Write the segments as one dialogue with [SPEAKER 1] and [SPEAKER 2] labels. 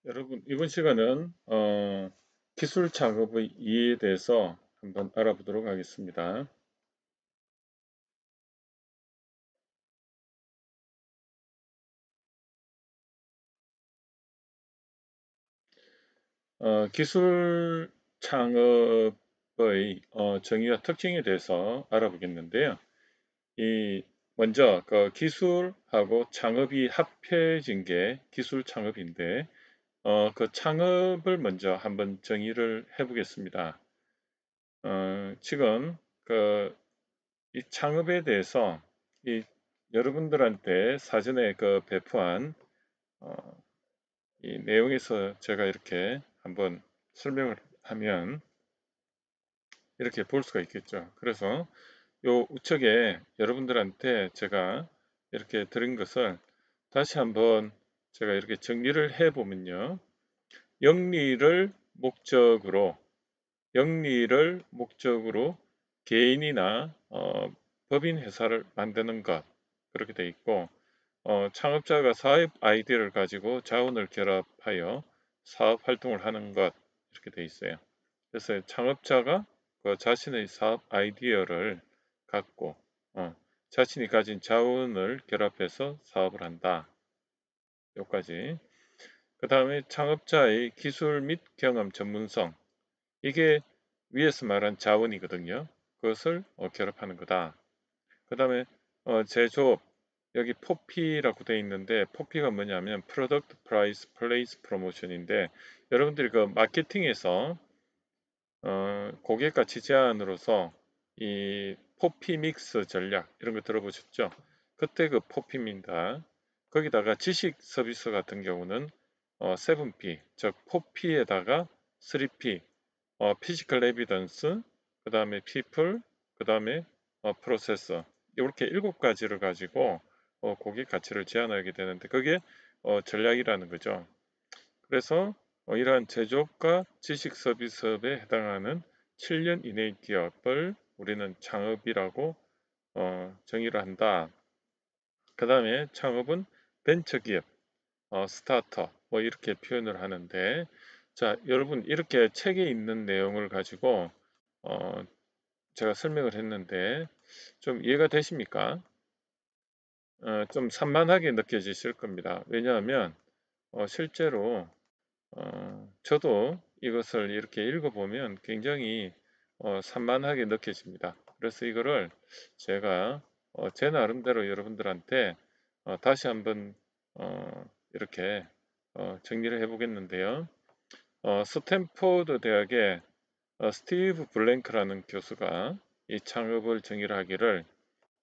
[SPEAKER 1] 여러분, 이번 시간은 기술 작업의 이해에 대해서 한번 알아보도록 하겠습니다. 기술 창업의 정의와 특징에 대해서 알아보겠는데요. 이 먼저 그 기술하고 창업이 합해진 게 기술 창업인데, 그 창업을 먼저 한번 정의를 해보겠습니다. 지금 그 이 창업에 대해서 이 여러분들한테 사전에 그 배포한 어, 이 내용에서 제가 이렇게 한번 설명을 하면 이렇게 볼 수가 있겠죠. 그래서 요 우측에 여러분들한테 제가 이렇게 드린 것을 다시 한번 제가 이렇게 정리를 해 보면요. 영리를 목적으로 영리를 목적으로 개인이나 법인 회사를 만드는 것 그렇게 돼 있고 창업자가 사업 아이디어를 가지고 자원을 결합하여 사업 활동을 하는 것 이렇게 돼 있어요. 그래서 창업자가 그 자신의 사업 아이디어를 갖고 자신이 가진 자원을 결합해서 사업을 한다. 여기까지. 그 다음에 창업자의 기술 및 경험 전문성 이게 위에서 말한 자원이거든요. 그것을 결합하는 거다. 그 다음에 제조업 여기 포피라고 되어 있는데 포피가 뭐냐면 Product Price Place Promotion인데 여러분들이 그 마케팅에서 고객 가치 제안으로서 이 포피 믹스 전략 이런 거 들어보셨죠? 그때 그 포피입니다. 거기다가 지식 서비스 같은 경우는 7P 즉 포피에다가 3P 피지컬 에비던스 그 다음에 people 그 다음에 프로세서 이렇게 7가지를 가지고 고객 가치를 제한하게 되는데 그게 전략이라는 거죠. 그래서 이러한 제조업과 지식 서비스업에 해당하는 7년 이내의 기업을 우리는 창업이라고 정의를 한다. 그 다음에 창업은 벤처기업, 스타트업 뭐 이렇게 표현을 하는데 자 여러분 이렇게 책에 있는 내용을 가지고 어, 제가 설명을 했는데 좀 이해가 되십니까? 좀 산만하게 느껴지실 겁니다. 왜냐하면 실제로 저도 이것을 이렇게 읽어보면 굉장히 산만하게 느껴집니다. 그래서 이거를 제가 제 나름대로 여러분들한테 다시 한번 이렇게 정리를 해보겠는데요. 스탠포드 대학의 스티브 블랭크라는 교수가 이 창업을 정의를 하기를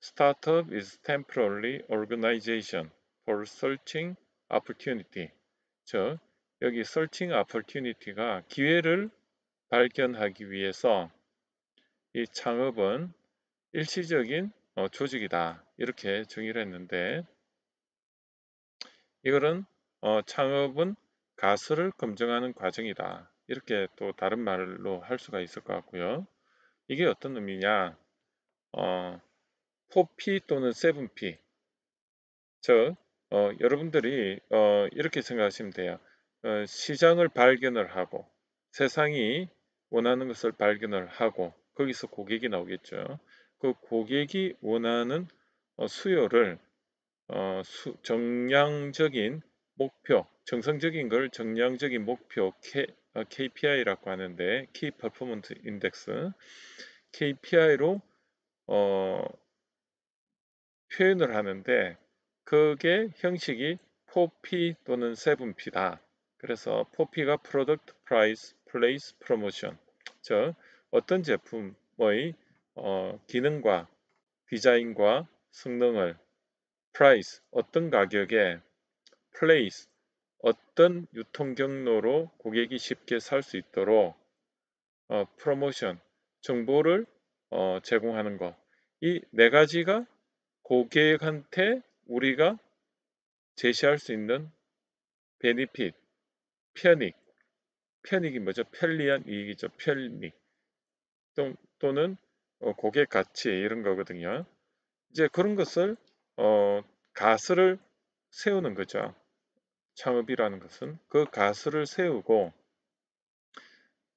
[SPEAKER 1] Startup is temporary organization for searching opportunity. 즉, 여기 searching opportunity가 기회를 발견하기 위해서 이 창업은 일시적인 조직이다. 이렇게 정의를 했는데 이거는 창업은 가설을 검증하는 과정이다. 이렇게 또 다른 말로 할 수가 있을 것 같고요. 이게 어떤 의미냐? 4P 또는 7P. 즉, 여러분들이 이렇게 생각하시면 돼요. 시장을 발견을 하고 세상이 원하는 것을 발견을 하고 거기서 고객이 나오겠죠. 그 고객이 원하는 수요를 정량적인 목표, 정성적인 걸 정량적인 목표 KPI라고 하는데 Key Performance Index KPI로 표현을 하는데 그게 형식이 4P 또는 7P다. 그래서 4P가 Product, Price, Place, Promotion. 즉 어떤 제품의 기능과 디자인과 성능을 Price, 어떤 가격에 Place, 어떤 유통 경로로 고객이 쉽게 살 수 있도록 Promotion, 정보를 제공하는 것. 이 네 가지가 고객한테 우리가 제시할 수 있는 베니핏, 편익, 편익이 뭐죠? 편리한 이익이죠. 편익 또는 고객 가치 이런 거거든요. 이제 그런 것을 가설을 세우는 거죠. 창업이라는 것은 그 가설을 세우고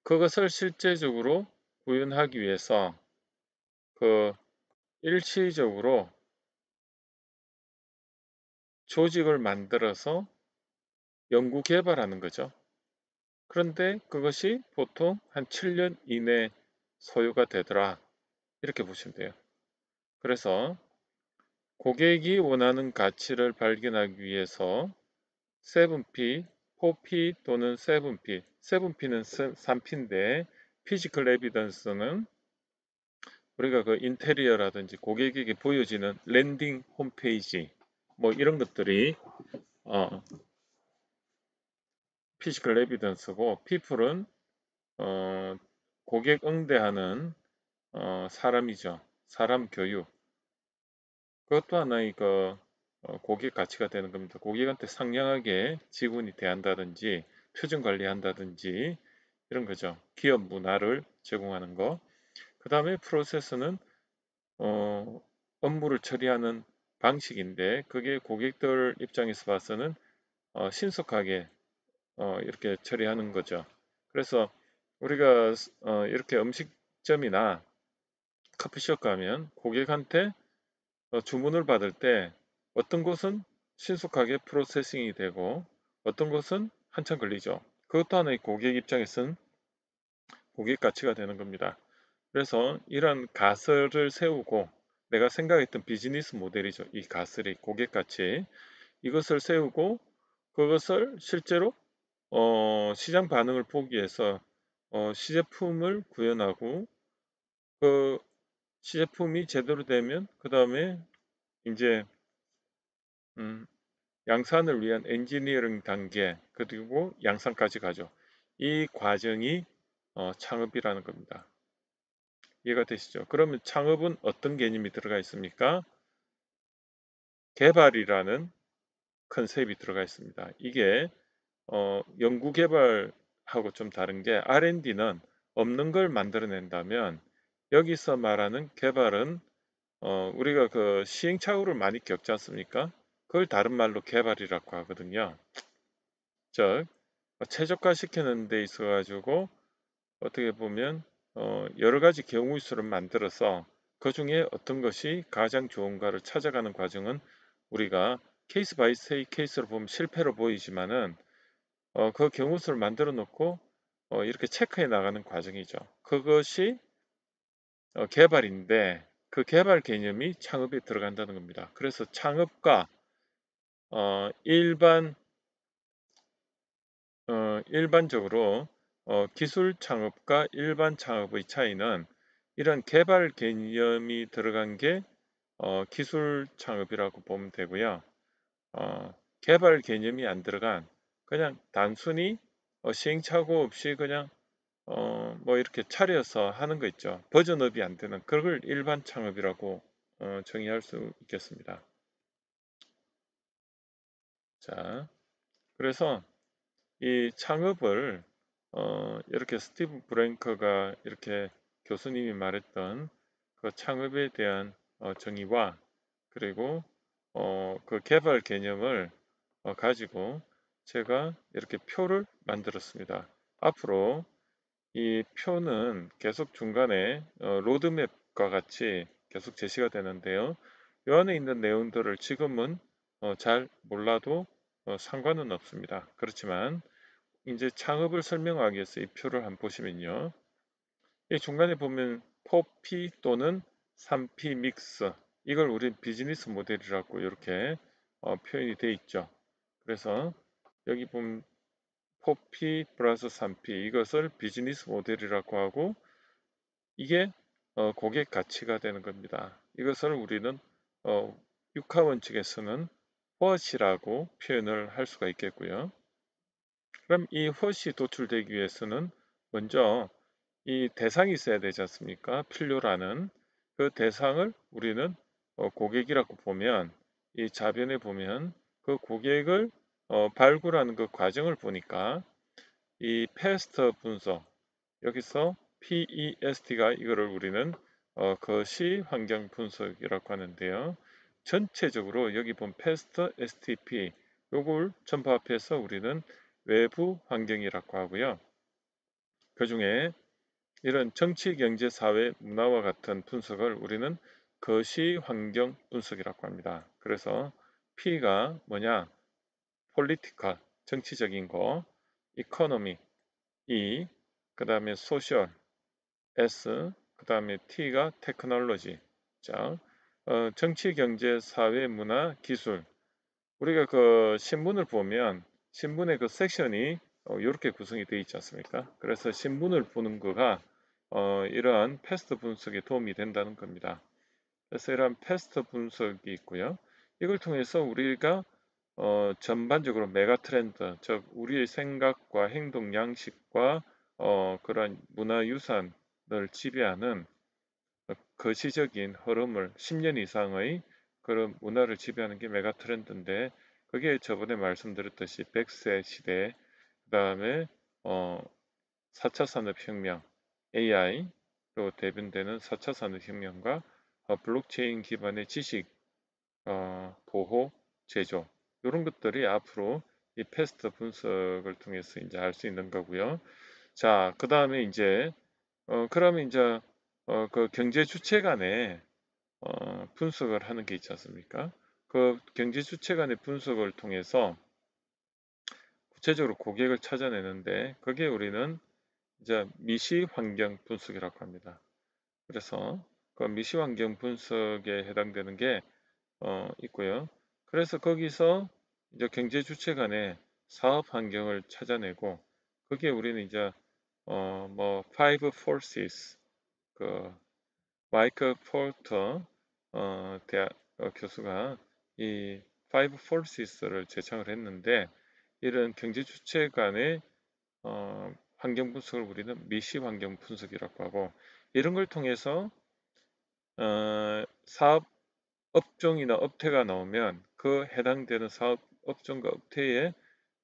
[SPEAKER 1] 그것을 실제적으로 구현하기 위해서 그 일시적으로 조직을 만들어서 연구 개발하는 거죠. 그런데 그것이 보통 한 7년 이내 소요가 되더라. 이렇게 보시면 돼요. 그래서 고객이 원하는 가치를 발견하기 위해서 7P, 4P 또는 7P, 7P는 3P인데 피지컬 에비던스는 우리가 그 인테리어라든지 고객에게 보여지는 랜딩 홈페이지 뭐 이런 것들이 피지컬 에비던스고 people은 고객 응대하는 사람이죠. 사람 교육. 그것도 하나의 고객 가치가 되는 겁니다. 고객한테 상냥하게 직원이 대한다든지 표정 관리한다든지 이런 거죠. 기업 문화를 제공하는 거. 그 다음에 프로세스는 업무를 처리하는 방식인데 그게 고객들 입장에서 봐서는 신속하게 이렇게 처리하는 거죠. 그래서 우리가 이렇게 음식점이나 커피숍 가면 고객한테 주문을 받을 때 어떤 곳은 신속하게 프로세싱이 되고 어떤 곳은 한참 걸리죠. 그것도 하나의 고객 입장에서는 고객 가치가 되는 겁니다. 그래서 이런 가설을 세우고 내가 생각했던 비즈니스 모델이죠. 이 가설의 고객 가치 이것을 세우고 그것을 실제로 시장 반응을 보기 위해서 시제품을 구현하고 그 시제품이 제대로 되면 그 다음에 이제 음, 양산을 위한 엔지니어링 단계 그리고 양산까지 가죠. 이 과정이 창업이라는 겁니다. 이해가 되시죠? 그러면 창업은 어떤 개념이 들어가 있습니까? 개발이라는 컨셉이 들어가 있습니다. 이게 연구개발하고 좀 다른 게 R&D는 없는 걸 만들어낸다면 여기서 말하는 개발은 우리가 그 시행착오를 많이 겪지 않습니까? 그걸 다른 말로 개발이라고 하거든요. 즉 최적화 시키는 데 있어 가지고 어떻게 보면 여러 가지 경우 수를 만들어서 그 중에 어떤 것이 가장 좋은가를 찾아가는 과정은 우리가 케이스 바이 케이스로 보면 실패로 보이지만은 그 경우 수를 만들어 놓고 이렇게 체크해 나가는 과정이죠. 그것이 개발인데 그 개발 개념이 창업에 들어간다는 겁니다. 그래서 창업과 일반적으로 기술 창업과 일반 창업의 차이는 이런 개발 개념이 들어간 게 기술 창업이라고 보면 되고요. 개발 개념이 안 들어간 그냥 단순히 시행착오 없이 그냥 뭐 이렇게 차려서 하는 거 있죠. 버전업이 안 되는 그걸 일반 창업이라고 정의할 수 있겠습니다. 자, 그래서 이 창업을 이렇게 스티브 브랭커가 이렇게 교수님이 말했던 그 창업에 대한 정의와 그리고 그 개발 개념을 가지고 제가 이렇게 표를 만들었습니다. 앞으로 이 표는 계속 중간에 로드맵과 같이 계속 제시가 되는데요. 이 안에 있는 내용들을 지금은 잘 몰라도 상관은 없습니다. 그렇지만 이제 창업을 설명하기 위해서 이 표를 한번 보시면요. 이 중간에 보면 4P 또는 3P 믹스 이걸 우리 비즈니스 모델이라고 이렇게 표현이 되어 있죠. 그래서 여기 보면 4P 플러스 3P 이것을 비즈니스 모델이라고 하고 이게 고객 가치가 되는 겁니다. 이것을 우리는 육하 원칙에서는 what이라고 표현을 할 수가 있겠고요. 그럼 이 what이 도출되기 위해서는 먼저 이 대상이 있어야 되지 않습니까? 필요라는 그 대상을 우리는 고객이라고 보면 이 자변에 보면 그 고객을 발굴하는 그 과정을 보니까 이 패스트 분석 여기서 PEST가 이거를 우리는 거시 환경 분석이라고 하는데요. 전체적으로 여기 보면 패스트 STP 요걸 전부합해서 우리는 외부 환경이라고 하고요. 그 중에 이런 정치, 경제, 사회, 문화와 같은 분석을 우리는 거시 환경 분석이라고 합니다. 그래서 P가 뭐냐? political, 정치적인 거, economy, E, 그 다음에 social, S, 그 다음에 T가 technology. 자, 정치, 경제, 사회, 문화, 기술. 우리가 그 신문을 보면 신문의 그 섹션이 이렇게 구성이 되어 있지 않습니까? 그래서 신문을 보는 거가 이러한 패스트 분석에 도움이 된다는 겁니다. 그래서 이러한 패스트 분석이 있고요. 이걸 통해서 우리가 전반적으로 메가 트렌드, 즉 우리의 생각과 행동 양식과 그런 문화유산을 지배하는 거시적인 흐름을 10년 이상의 그런 문화를 지배하는 게 메가 트렌드인데 그게 저번에 말씀드렸듯이 100세 시대, 그 다음에 4차 산업혁명, AI로 대변되는 4차 산업혁명과 블록체인 기반의 지식 보호, 제조 이런 것들이 앞으로 이 패스트 분석을 통해서 이제 알 수 있는 거고요. 자, 그 다음에 이제 그러면 이제 그 경제 주체 간의 분석을 하는 게 있지 않습니까? 그 경제 주체 간의 분석을 통해서 구체적으로 고객을 찾아내는데 그게 우리는 이제 미시 환경 분석이라고 합니다. 그래서 그 미시 환경 분석에 해당되는 게 있고요. 그래서 거기서 이제 경제 주체 간의 사업 환경을 찾아내고 그게 우리는 이제 뭐 five forces 그 마이클 포터 대학 교수가 이 five forces를 제창을 했는데 이런 경제 주체 간의 환경 분석을 우리는 미시 환경 분석이라고 하고 이런 걸 통해서 사업 업종이나 업태가 나오면 그 해당되는 사업 업종과 업태의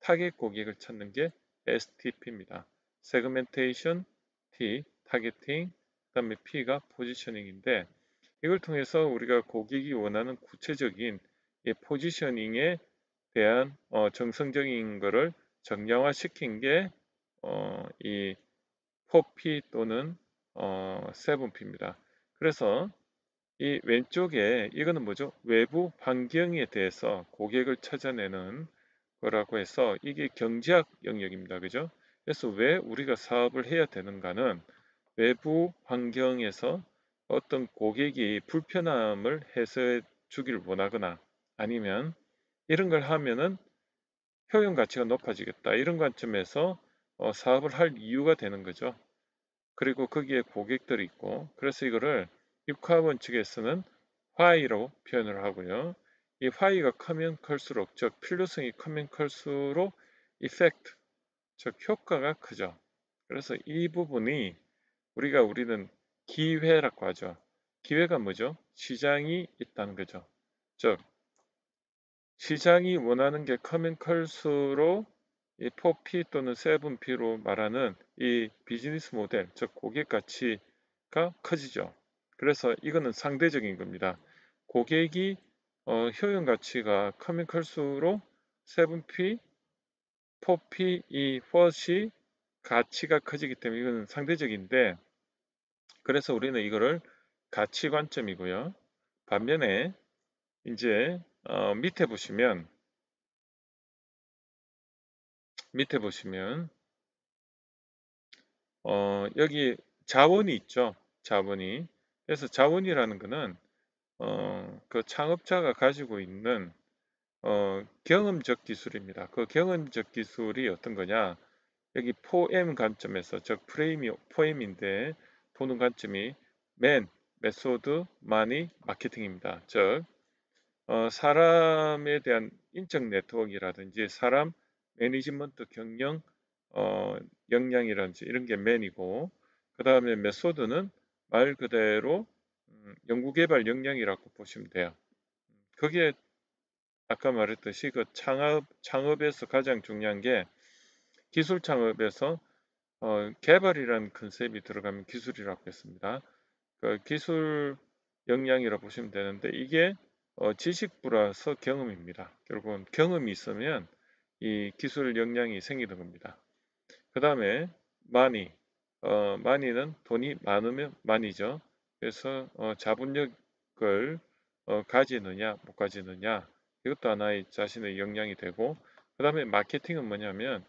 [SPEAKER 1] 타겟 고객을 찾는 게 STP입니다. 세그멘테이션, T, 타겟팅, 그다음에 P가 포지셔닝인데 이걸 통해서 우리가 고객이 원하는 구체적인 이 포지셔닝에 대한 정성적인 것을 정량화시킨 게 이 4P 또는 7P입니다. 그래서 이 왼쪽에 이거는 뭐죠? 외부 환경에 대해서 고객을 찾아내는 거라고 해서 이게 경제학 영역입니다. 그죠? 그래서 왜 우리가 사업을 해야 되는가는 외부 환경에서 어떤 고객이 불편함을 해소해 주길 원하거나 아니면 이런 걸 하면은 효용 가치가 높아지겠다. 이런 관점에서 사업을 할 이유가 되는 거죠. 그리고 거기에 고객들이 있고 그래서 이거를 육하원 측에서는 why로 표현을 하고요. 이 why가 크면 클수록 즉 필요성이 크면 클수록 effect 즉 효과가 크죠. 그래서 이 부분이 우리는 기회라고 하죠. 기회가 뭐죠? 시장이 있다는 거죠. 즉 시장이 원하는 게 크면 클수록 이 4P 또는 7P로 말하는 이 비즈니스 모델, 즉 고객 가치가 커지죠. 그래서 이거는 상대적인 겁니다. 고객이 효용 가치가 크면 클수록 7P, 4P, 이 4이 가치가 커지기 때문에 이거는 상대적인데 그래서 우리는 이거를 가치 관점이고요. 반면에 이제 밑에 보시면 여기 자원이 있죠. 자원이. 그래서 자원이라는 거는 그 창업자가 가지고 있는 경험적 기술입니다. 그 경험적 기술이 어떤 거냐? 여기 4M 관점에서 즉 프레임이 4M인데 보는 관점이 메소드, 마니, 마케팅입니다. 즉 사람에 대한 인적 네트워크라든지 사람 매니지먼트 경영 역량이라든지 이런 게 맨이고 그 다음에 메소드는 말 그대로 연구개발 역량이라고 보시면 돼요. 그게 아까 말했듯이 그 창업에서 가장 중요한 게 기술 창업에서 개발이라는 컨셉이 들어가면 기술이라고 했습니다. 그 기술 역량이라고 보시면 되는데 이게 지식 플러스 경험입니다. 결국은 경험이 있으면 이 기술 역량이 생기는 겁니다. 그 다음에 많이, 많이는 돈이 많으면 많이죠. 그래서 자본력을 가지느냐 못 가지느냐, 이것도 하나의 자신의 역량이 되고, 그 다음에 마케팅은 뭐냐면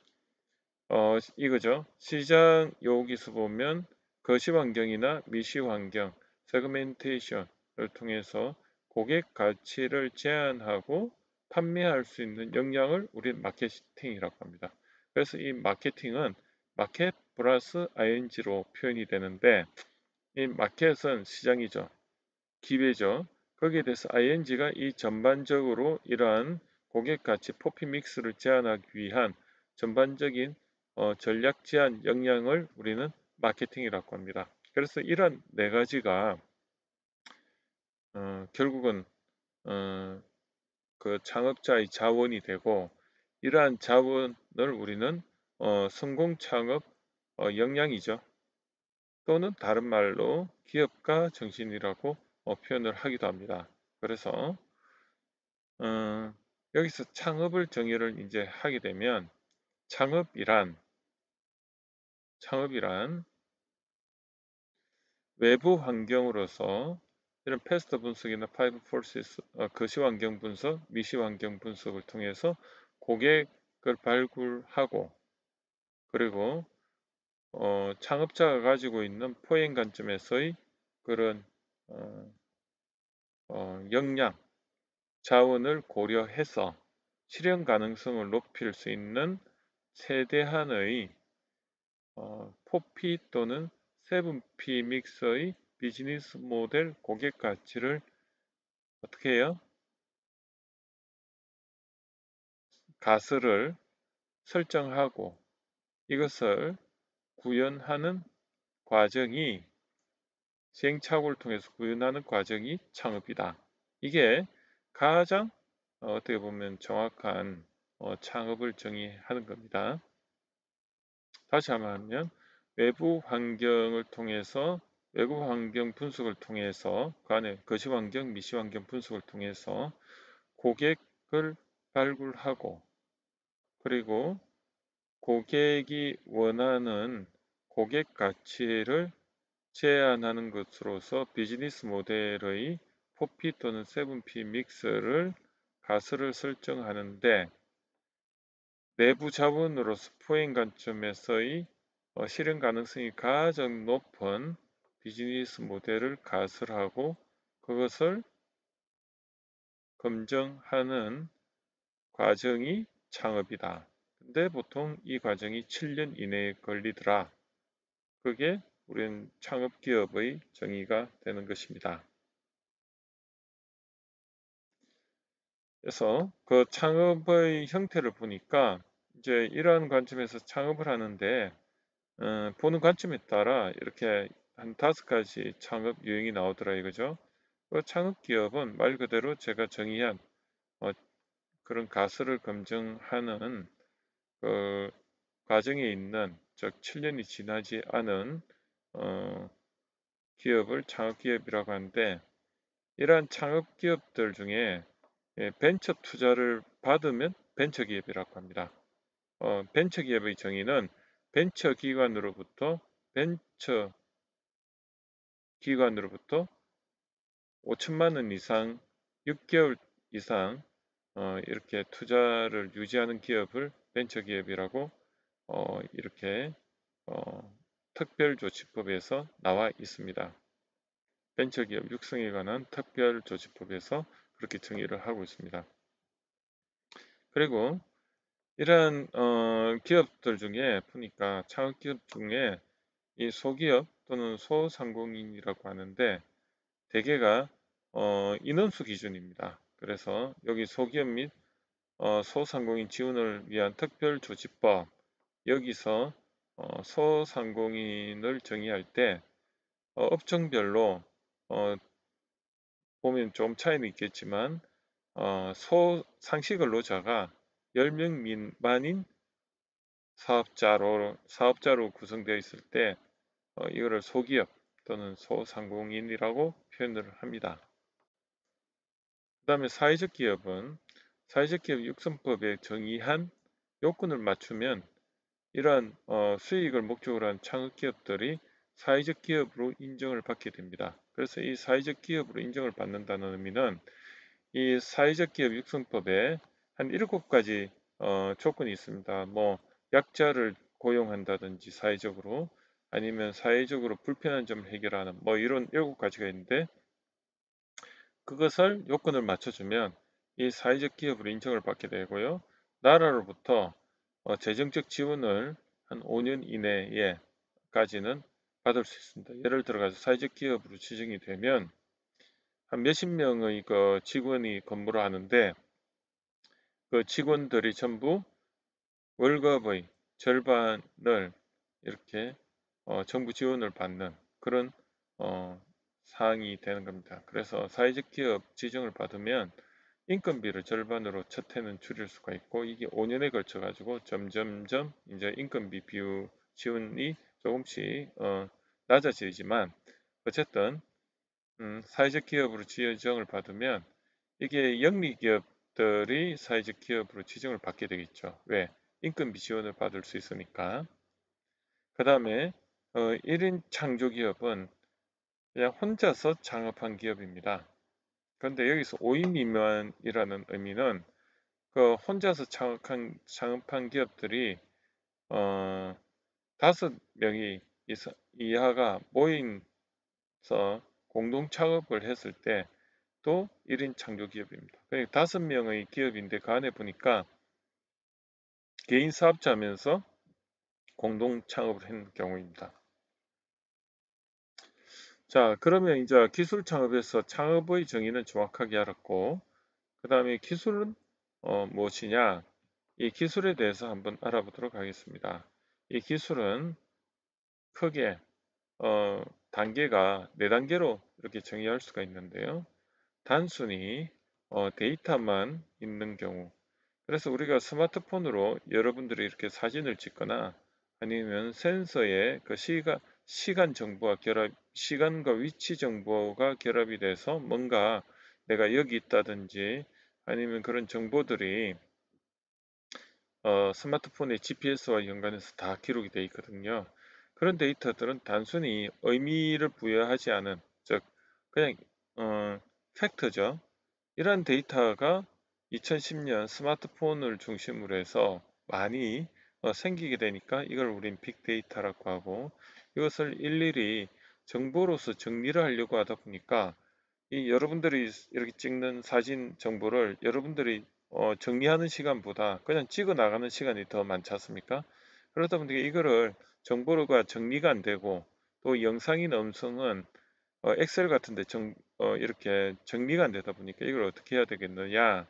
[SPEAKER 1] 이거죠. 시장 요기서 보면 거시 환경이나 미시 환경, 세그멘테이션을 통해서 고객 가치를 제한하고 판매할 수 있는 역량을 우리는 마케팅이라고 합니다. 그래서 이 마케팅은 마켓 플러스 ing로 표현이 되는데, 이 마켓은 시장이죠. 기회죠. 거기에 대해서 ing가 이 전반적으로 이러한 고객 가치 포피 믹스를 제한하기 위한 전반적인 전략 제한 역량을 우리는 마케팅이라고 합니다. 그래서 이런 네 가지가 결국은 그 창업자의 자원이 되고, 이러한 자원을 우리는 성공 창업 역량이죠. 또는 다른 말로 기업가 정신이라고 표현을 하기도 합니다. 그래서 여기서 창업을 정의를 이제 하게 되면, 창업이란 외부 환경으로서 이런 패스트 분석이나 파이브 포시스, 거시 환경 분석, 미시 환경 분석을 통해서 고객을 발굴하고, 그리고 창업자가 가지고 있는 포행 관점에서의 그런 역량, 자원을 고려해서 실현 가능성을 높일 수 있는 최대한의 포피 또는 7P 믹서의 비즈니스 모델 고객 가치를 어떻게 해요? 가설을 설정하고 이것을 구현하는 과정이, 시행착오를 통해서 구현하는 과정이 창업이다. 이게 가장 어떻게 보면 정확한 창업을 정의하는 겁니다. 다시 한번 하면, 외부 환경을 통해서, 외부 환경 분석을 통해서, 그 안에 거시 환경, 미시 환경 분석을 통해서 고객을 발굴하고, 그리고 고객이 원하는 고객 가치를 제안하는 것으로서 비즈니스 모델의 4P 또는 7P 믹스를 가설을 설정하는데, 내부 자본으로서 포행 관점에서의 실현 가능성이 가장 높은 비즈니스 모델을 가설하고 그것을 검증하는 과정이 창업이다. 근데 보통 이 과정이 7년 이내에 걸리더라. 그게 우리는 창업기업의 정의가 되는 것입니다. 그래서 그 창업의 형태를 보니까 이제 이러한 관점에서 창업을 하는데, 보는 관점에 따라 이렇게 한 5가지 창업 유형이 나오더라 이거죠. 그 창업 기업은 말 그대로 제가 정의한 그런 가설을 검증하는 그 과정에 있는, 즉 7년이 지나지 않은 기업을 창업 기업이라고 하는데, 이러한 창업 기업들 중에 벤처 투자를 받으면 벤처 기업이라고 합니다. 벤처 기업의 정의는 벤처 기관으로부터 5천만 원 이상 6개월 이상 이렇게 투자를 유지하는 기업을 벤처 기업이라고 이렇게 특별조치법에서 나와 있습니다. 벤처 기업 육성에 관한 특별조치법에서 그렇게 정의를 하고 있습니다. 그리고 이러한 기업들 중에 보니까, 창업 기업 중에 이 소기업 또는 소상공인이라고 하는데, 대개가 인원수 기준입니다. 그래서 여기 소기업 및 소상공인 지원을 위한 특별조치법, 여기서 소상공인을 정의할 때 업종별로 보면 좀 차이는 있겠지만, 상시근로자가 10명 미만인 사업자로 구성되어 있을 때 이거를 소기업 또는 소상공인이라고 표현을 합니다. 그 다음에 사회적 기업은 사회적 기업 육성법에 정의한 요건을 맞추면 이러한 수익을 목적으로 한 창업 기업들이 사회적 기업으로 인정을 받게 됩니다. 그래서 이 사회적 기업으로 인정을 받는다는 의미는 이 사회적 기업 육성법에 한 7가지 조건이 있습니다. 뭐 약자를 고용한다든지 사회적으로, 아니면 사회적으로 불편한 점을 해결하는 뭐 이런 7가지가 있는데, 그것을 요건을 맞춰주면 이 사회적 기업으로 인정을 받게 되고요. 나라로부터 재정적 지원을 한 5년 이내에까지는 받을 수 있습니다. 예를 들어서 사회적 기업으로 지정이 되면 한 몇십 명의 그 직원이 근무를 하는데, 그 직원들이 전부 월급의 절반을 이렇게 정부 지원을 받는 그런 사항이 되는 겁니다. 그래서 사회적 기업 지정을 받으면 인건비를 절반으로 첫 해는 줄일 수가 있고, 이게 5년에 걸쳐 가지고 점점점 이제 인건비 비율 지원이 조금씩 낮아지지만, 어쨌든 사회적 기업으로 지정을 받으면 이게 영리기업들이 사회적 기업으로 지정을 받게 되겠죠. 왜? 인건비 지원을 받을 수 있으니까. 그 다음에 1인 창조기업은 그냥 혼자서 창업한 기업입니다. 그런데 여기서 5인 미만이라는 의미는 그 혼자서 창업한 기업들이 5명이 이하가 모임서 공동 창업을 했을 때 또 1인 창조기업입니다. 그러니까 5명의 기업인데 그 안에 보니까 개인 사업자면서 공동 창업을 한 경우입니다. 자, 그러면 이제 기술 창업에서 창업의 정의는 정확하게 알았고, 그 다음에 기술은 무엇이냐? 이 기술에 대해서 한번 알아보도록 하겠습니다. 이 기술은 크게 단계가 4단계로 이렇게 정의할 수가 있는데요. 단순히 데이터만 있는 경우, 그래서 우리가 스마트폰으로 여러분들이 이렇게 사진을 찍거나 아니면 센서에 그 시간 정보와 시간과 위치 정보가 결합이 돼서 뭔가 내가 여기 있다든지 아니면 그런 정보들이 스마트폰의 GPS와 연관해서 다 기록이 되어 있거든요. 그런 데이터들은 단순히 의미를 부여하지 않은, 즉 그냥 팩트죠. 이런 데이터가 2010년 스마트폰을 중심으로 해서 많이 생기게 되니까 이걸 우린 빅데이터라고 하고, 이것을 일일이 정보로서 정리를 하려고 하다 보니까 이 여러분들이 이렇게 찍는 사진 정보를 여러분들이 정리하는 시간보다 그냥 찍어 나가는 시간이 더 많지 않습니까? 그러다 보니까 이거를 정보가 정리가 안 되고, 또 영상이나 음성은 엑셀 같은데 이렇게 정리가 안 되다 보니까 이걸 어떻게 해야 되겠느냐.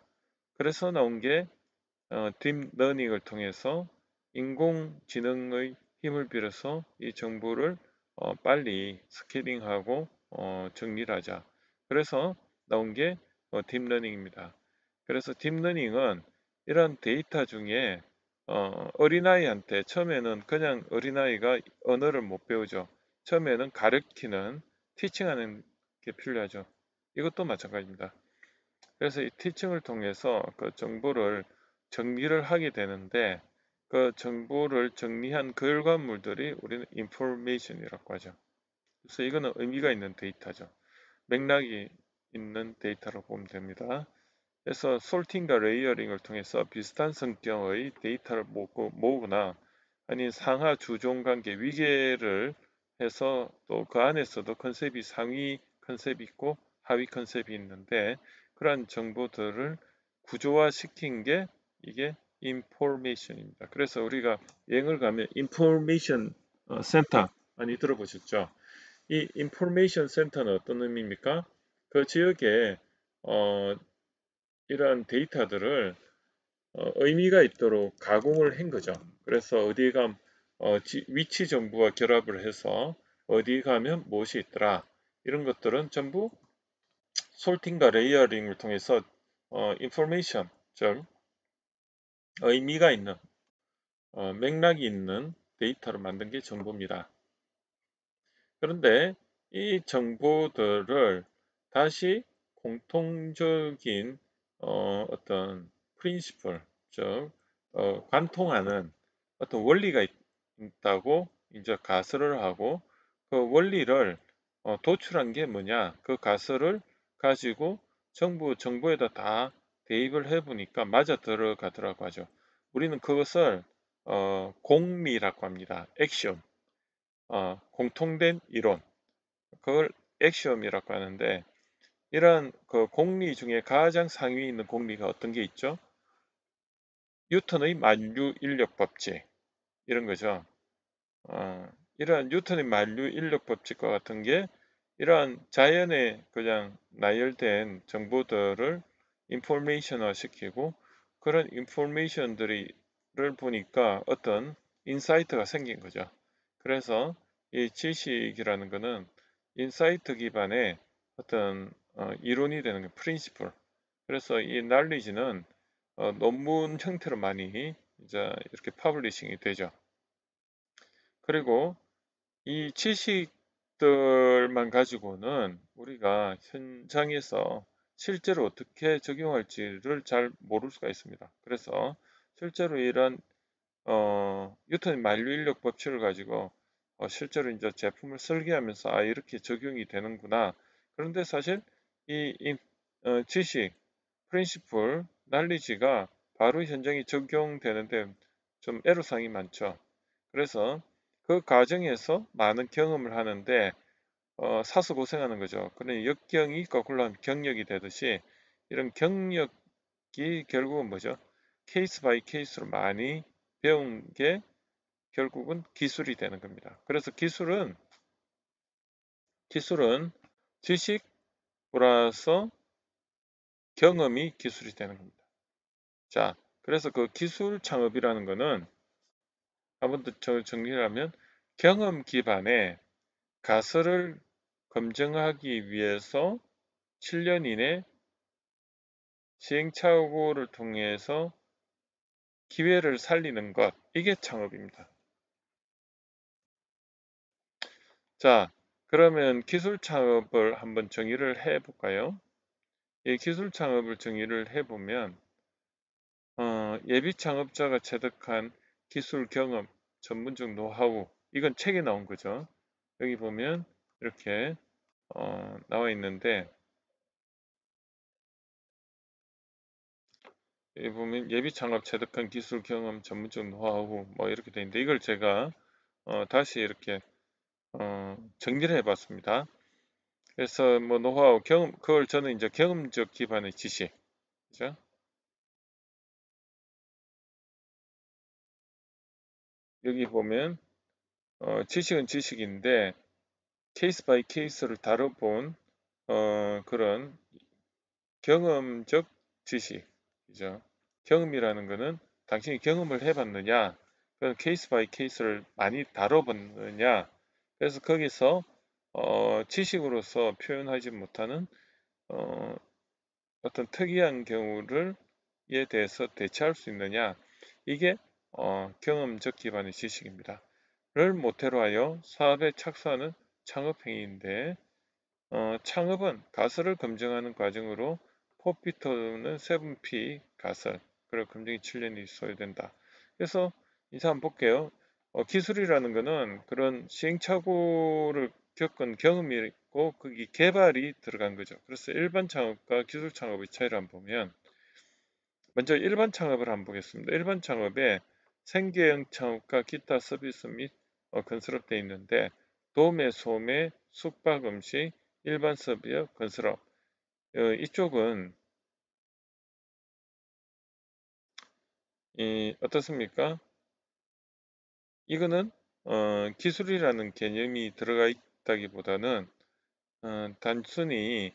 [SPEAKER 1] 그래서 나온 게 딥러닝을 통해서 인공지능의 힘을 빌어서 이 정보를 빨리 스캐닝하고 정리를 하자. 그래서 나온 게 딥러닝입니다. 그래서 딥러닝은 이런 데이터 중에 어린아이한테 처음에는 그냥 어린아이가 언어를 못 배우죠. 처음에는 가르치는 티칭하는 게 필요하죠. 이것도 마찬가지입니다. 그래서 이 티칭을 통해서 그 정보를 정리를 하게 되는데, 그 정보를 정리한 결과물들이 우리는 인포메이션이라고 하죠. 그래서 이거는 의미가 있는 데이터죠. 맥락이 있는 데이터로 보면 됩니다. 그래서 솔팅과 레이어링을 통해서 비슷한 성격의 데이터를 모으거나 아니면 상하 주종 관계 위계를 해서, 또 그 안에서도 컨셉이 상위 컨셉이 있고 하위 컨셉이 있는데, 그러한 정보들을 구조화시킨 게 이게 인포메이션입니다. 그래서 우리가 여행을 가면 인포메이션 센터 많이 들어보셨죠? 이 인포메이션 센터는 어떤 의미입니까? 그 지역에 이러한 데이터들을 의미가 있도록 가공을 한 거죠. 그래서 어디에 가면 위치 정보와 결합을 해서 어디에 가면 무엇이 있더라, 이런 것들은 전부 솔팅과 레이어링을 통해서 인포메이션, 즉 의미가 있는 맥락이 있는 데이터를 만든 게 정보입니다. 그런데 이 정보들을 다시 공통적인 어떤 프린시플, 즉 관통하는 어떤 원리가 있다고 이제 가설을 하고 그 원리를 도출한 게 뭐냐? 그 가설을 가지고 정보에다 다 대입을 해보니까 맞아 들어가더라고 하죠. 우리는 그것을 공리라고 합니다. 액션, 공통된 이론, 그걸 액시엄이라고 하는데 이러한 그 공리 중에 가장 상위에 있는 공리가 어떤 게 있죠? 뉴턴의 만유 인력 법칙 이런 거죠. 이러한 뉴턴의 만유 인력 법칙과 같은 게 이러한 자연에 그냥 나열된 정보들을 인포메이션화 시키고 그런 인포메이션들을 보니까 어떤 인사이트가 생긴 거죠. 그래서 이 지식이라는 거는 인사이트 기반의 어떤 이론이 되는 게 프린시플. 그래서 이 날리지는 논문 형태로 많이 이제 이렇게 퍼블리싱이 되죠. 그리고 이 지식들만 가지고는 우리가 현장에서 실제로 어떻게 적용할지를 잘 모를 수가 있습니다. 그래서 실제로 이런 뉴턴의 만류 인력 법칙을 가지고 실제로 이제 제품을 설계하면서 이렇게 적용이 되는구나. 그런데 사실 이 지식, 프린시플, 날리지가 바로 현장에 적용되는데 좀 애로사항이 많죠. 그래서 그 과정에서 많은 경험을 하는데 사서 고생하는 거죠. 그러니 역경이 거꾸로 하면 경력이 되듯이 이런 경력이 결국은 뭐죠? 케이스 바이 케이스로 많이 배운 게 결국은 기술이 되는 겁니다. 그래서 기술은 지식 플러스 경험이 기술이 되는 겁니다. 자, 그래서 그 기술 창업이라는 거는 한번 더 정리를 하면 경험 기반의 가설을 검증하기 위해서 7년 이내 시행착오를 통해서 기회를 살리는 것, 이게 창업입니다. 자, 그러면 기술 창업을 한번 정의를 해 볼까요? 이 기술 창업을 정의를 해보면 예비 창업자가 체득한 기술 경험, 전문적 노하우, 이건 책에 나온 거죠. 여기 보면 이렇게 나와 있는데 여기 보면 예비 창업 체득한 기술 경험, 전문적 노하우 뭐 이렇게 돼 있는데 이걸 제가 다시 이렇게 정리를 해봤습니다. 그래서 뭐 노하우, 경험, 그걸 저는 이제 경험적 기반의 지식, 그죠? 여기 보면 지식은 지식인데 케이스 바이 케이스를 다뤄본 그런 경험적 지식이죠. 경험이라는 것은 당신이 경험을 해봤느냐, 그런 케이스 바이 케이스를 많이 다뤄봤느냐, 그래서 거기서 지식으로서 표현하지 못하는 어, 어떤 특이한 경우를 에 대해서 대처할 수 있느냐, 이게 경험적 기반의 지식입니다. 를 모태로 하여 사업에 착수하는 창업행위인데 창업은 가설을 검증하는 과정으로 포피 또는 세븐피 가설, 그리고 검증이 7년이 소요된다. 그래서 이사 한번 볼게요. 기술이라는 것은 그런 시행착오를 겪은 경험이 있고 거기 개발이 들어간 거죠. 그래서 일반 창업과 기술 창업의 차이를 한번 보면 먼저 일반 창업을 한번 보겠습니다. 일반 창업에 생계형 창업과 기타 서비스 및 건설업 되어 있는데 도매, 소매, 숙박, 음식, 일반 서비스, 건설업 이쪽은 어떻습니까? 이거는 기술이라는 개념이 들어가 있다기보다는 단순히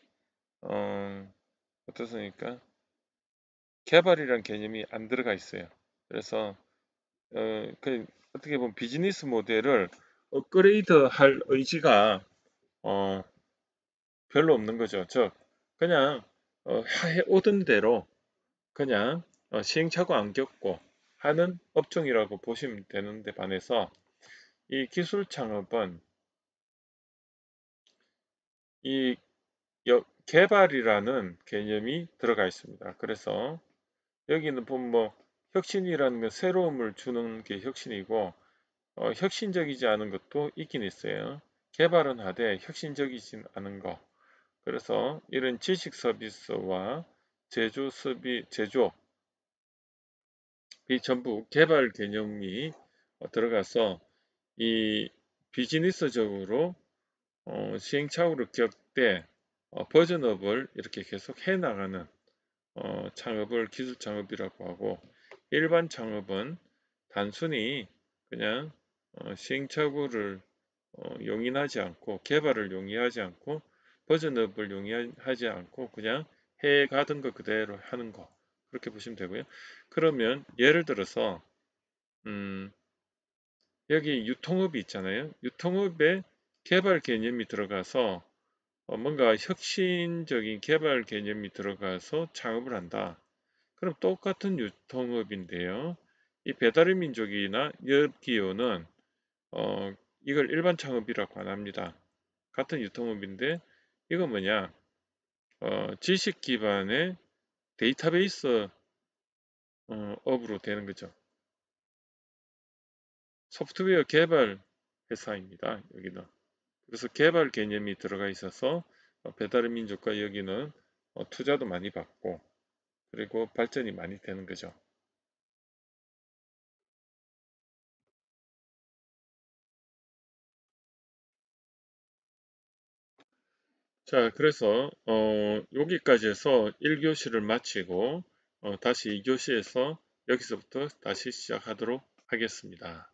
[SPEAKER 1] 어떻습니까? 개발이라는 개념이 안 들어가 있어요. 그래서 어떻게 보면 비즈니스 모델을 업그레이드 할 의지가 어, 별로 없는 거죠. 즉 그냥 해 오던 대로 그냥 시행착오 안 겪고 하는 업종이라고 보시면 되는데 반해서 이 기술 창업은 이 개발이라는 개념이 들어가 있습니다. 그래서 여기는 보면 뭐 혁신이라는 건 새로움을 주는 게 혁신이고 혁신적이지 않은 것도 있긴 있어요. 개발은 하되 혁신적이진 않은 거. 그래서 이런 지식 서비스와 제조업이 전부 개발 개념이 들어가서 이 비즈니스적으로 시행착오를 겪되 버전업을 이렇게 계속 해나가는 창업을 기술 창업이라고 하고, 일반 창업은 단순히 그냥 시행착오를 용인하지 않고, 개발을 용인하지 않고, 버전업을 용인하지 않고 그냥 해가던 거 그대로 하는 거, 그렇게 보시면 되고요. 그러면 예를 들어서 여기 유통업이 있잖아요. 유통업에 개발 개념이 들어가서 뭔가 혁신적인 개발 개념이 들어가서 창업을 한다. 그럼 똑같은 유통업인데요. 이 배달의 민족이나 여기요는 이걸 일반 창업이라고 안 합니다. 같은 유통업인데 이건 뭐냐? 지식 기반의 데이터베이스 업으로 되는 거죠. 소프트웨어 개발 회사입니다. 여기는. 그래서 개발 개념이 들어가 있어서 배달의 민족과 여기는 투자도 많이 받고 그리고 발전이 많이 되는 거죠. 자, 그래서 여기까지 해서 1교시를 마치고 다시 2교시에서 여기서부터 다시 시작하도록 하겠습니다.